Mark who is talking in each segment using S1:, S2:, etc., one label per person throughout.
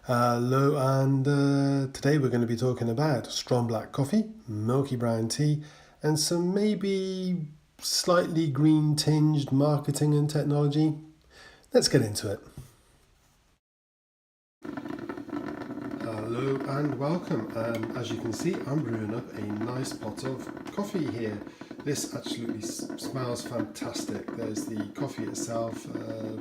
S1: Hello, and today we're going to be talking about strong black coffee, milky brown tea, and some maybe slightly green tinged marketing and technology. Let's get into it. Hello and welcome. As you can see, I'm brewing up a nice pot of coffee here. This absolutely smells fantastic. There's the coffee itself,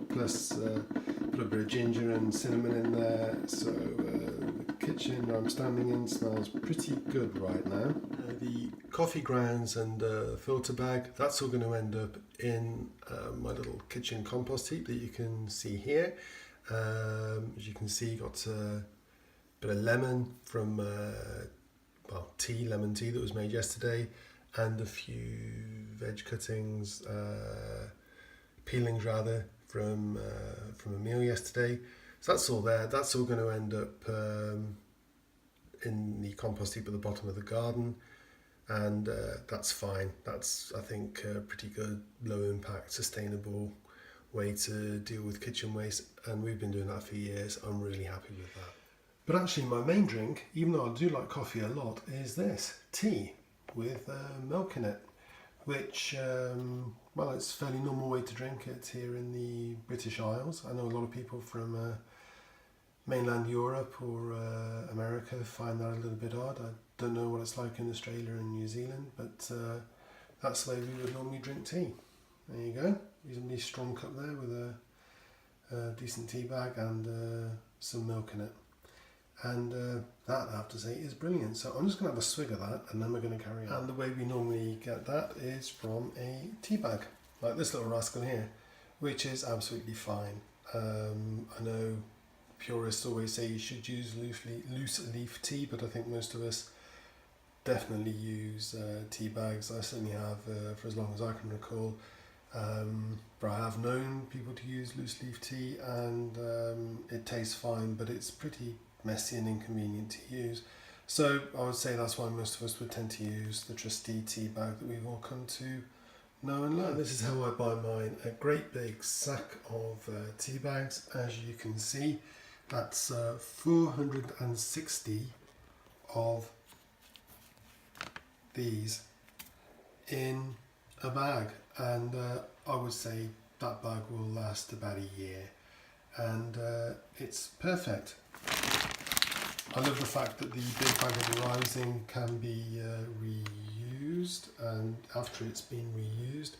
S1: plus a little bit of ginger and cinnamon in there. So the kitchen I'm standing in smells pretty good right now. The coffee grounds and filter bag, that's all going to end up in my little kitchen compost heap that you can see here. As you can see, got bit of lemon from lemon tea that was made yesterday, and a few veg cuttings, peelings rather, from a meal yesterday. So that's all there. That's all going to end up in the compost heap at the bottom of the garden, and that's fine. That's, I think, a pretty good, low impact, sustainable way to deal with kitchen waste, and we've been doing that for years. I'm really happy with that. But actually my main drink, even though I do like coffee a lot, is this, tea with milk in it, which, it's a fairly normal way to drink it here in the British Isles. I know a lot of people from mainland Europe or America find that a little bit odd. I don't know what it's like in Australia and New Zealand, but that's the way we would normally drink tea. There you go, using the strong cup there with a decent tea bag and some milk in it. And that, I have to say, is brilliant. So I'm just going to have a swig of that, and then we're going to carry on. And the way we normally get that is from a tea bag, like this little rascal here, which is absolutely fine. I know purists always say you should use loose leaf tea, but I think most of us definitely use tea bags. I certainly have for as long as I can recall. But I have known people to use loose leaf tea, and it tastes fine, but it's pretty messy and inconvenient to use. So I would say that's why most of us would tend to use the trusty tea bag that we've all come to know and love. This is how I buy mine, a great big sack of tea bags. As you can see, that's 460 of these in a bag, and I would say that bag will last about a year, and it's perfect. I love the fact that the big bag it arrives in can be reused, and after it's been reused,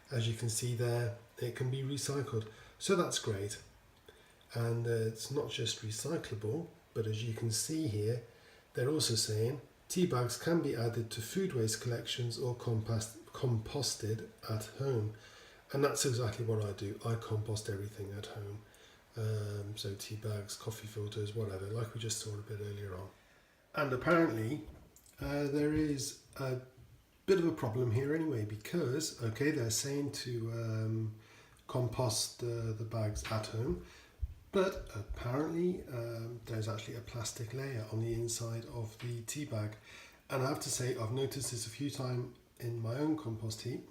S1: as you can see there, it can be recycled. So that's great. And it's not just recyclable, but as you can see here, they're also saying tea bags can be added to food waste collections or composted at home. And that's exactly what I do. I compost everything at home. So tea bags, coffee filters, whatever, like we just saw a bit earlier on. And apparently there is a bit of a problem here anyway, because they're saying to compost the bags at home, but apparently there's actually a plastic layer on the inside of the tea bag, and I have to say I've noticed this a few times in my own compost heap,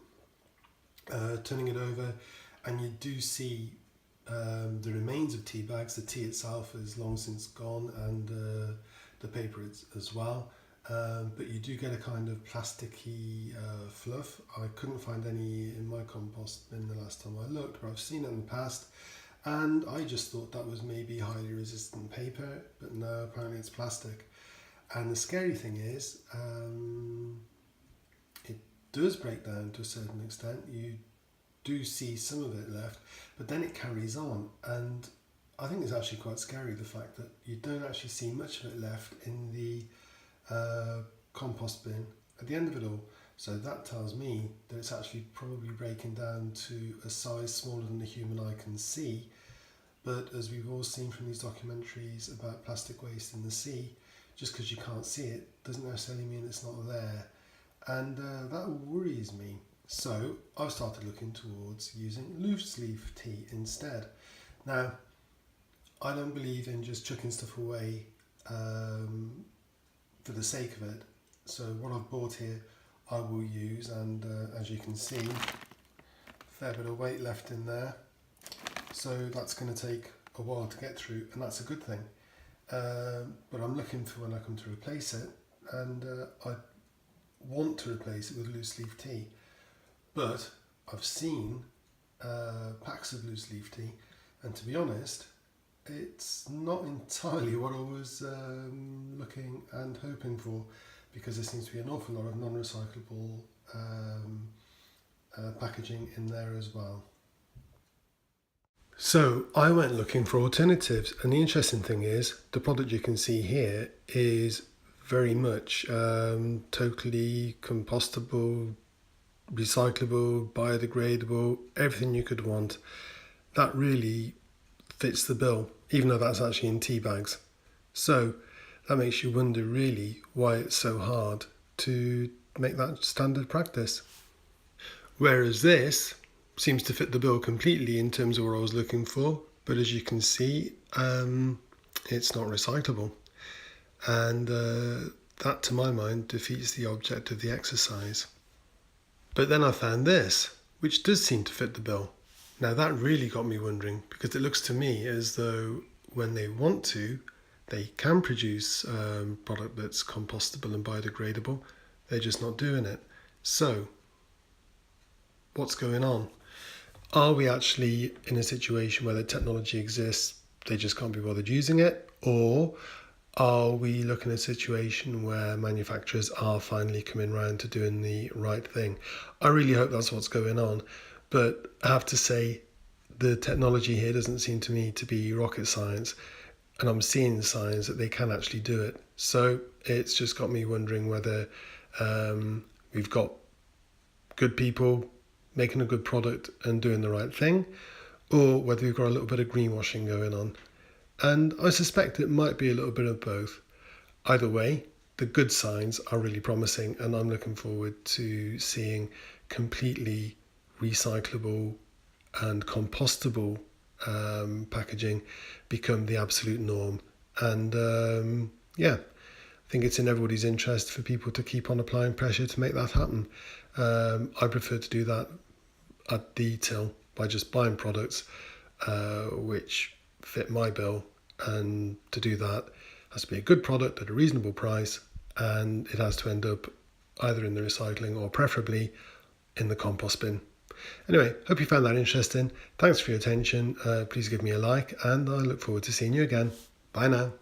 S1: turning it over, and you do see the remains of tea bags. The tea itself is long since gone, and the paper as well, but you do get a kind of plasticky fluff. I couldn't find any in my compost bin the last time I looked, but I've seen it in the past, and I just thought that was maybe highly resistant paper, but no, apparently it's plastic. And the scary thing is it does break down to a certain extent. You do see some of it left, but then it carries on, and I think it's actually quite scary, the fact that you don't actually see much of it left in the compost bin at the end of it all. So that tells me that it's actually probably breaking down to a size smaller than the human eye can see. But as we've all seen from these documentaries about plastic waste in the sea, just because you can't see it doesn't necessarily mean it's not there, and that worries me. So I've started looking towards using loose leaf tea instead. Now, I don't believe in just chucking stuff away for the sake of it. So what I've bought here I will use, and as you can see, a fair bit of weight left in there. So that's going to take a while to get through, and that's a good thing. but I'm looking for when I come to replace it, and I want to replace it with loose leaf tea. But I've seen packs of loose leaf tea, and to be honest, it's not entirely what I was looking and hoping for, because there seems to be an awful lot of non-recyclable packaging in there as well. So I went looking for alternatives, and the interesting thing is the product you can see here is very much totally compostable, recyclable, biodegradable, everything you could want. That really fits the bill, even though that's actually in tea bags. So that makes you wonder really why it's so hard to make that standard practice. Whereas this seems to fit the bill completely in terms of what I was looking for, but as you can see, it's not recyclable. And that, to my mind, defeats the object of the exercise. But then I found this, which does seem to fit the bill. Now that really got me wondering, because it looks to me as though when they want to, they can produce product that's compostable and biodegradable. They're just not doing it. So, what's going on? Are we actually in a situation where the technology exists, they just can't be bothered using it? Or are we looking at a situation where manufacturers are finally coming around to doing the right thing? I really hope that's what's going on. But I have to say, the technology here doesn't seem to me to be rocket science. And I'm seeing signs that they can actually do it. So it's just got me wondering whether we've got good people making a good product and doing the right thing, or whether we've got a little bit of greenwashing going on. And I suspect it might be a little bit of both. Either way, the good signs are really promising, and I'm looking forward to seeing completely recyclable and compostable packaging become the absolute norm. And I think it's in everybody's interest for people to keep on applying pressure to make that happen. I prefer to do that at the till by just buying products which fit my bill, and to do that has to be a good product at a reasonable price, and it has to end up either in the recycling or preferably in the compost bin. Anyway, hope you found that interesting. Thanks for your attention. Please give me a like, and I look forward to seeing you again. Bye now.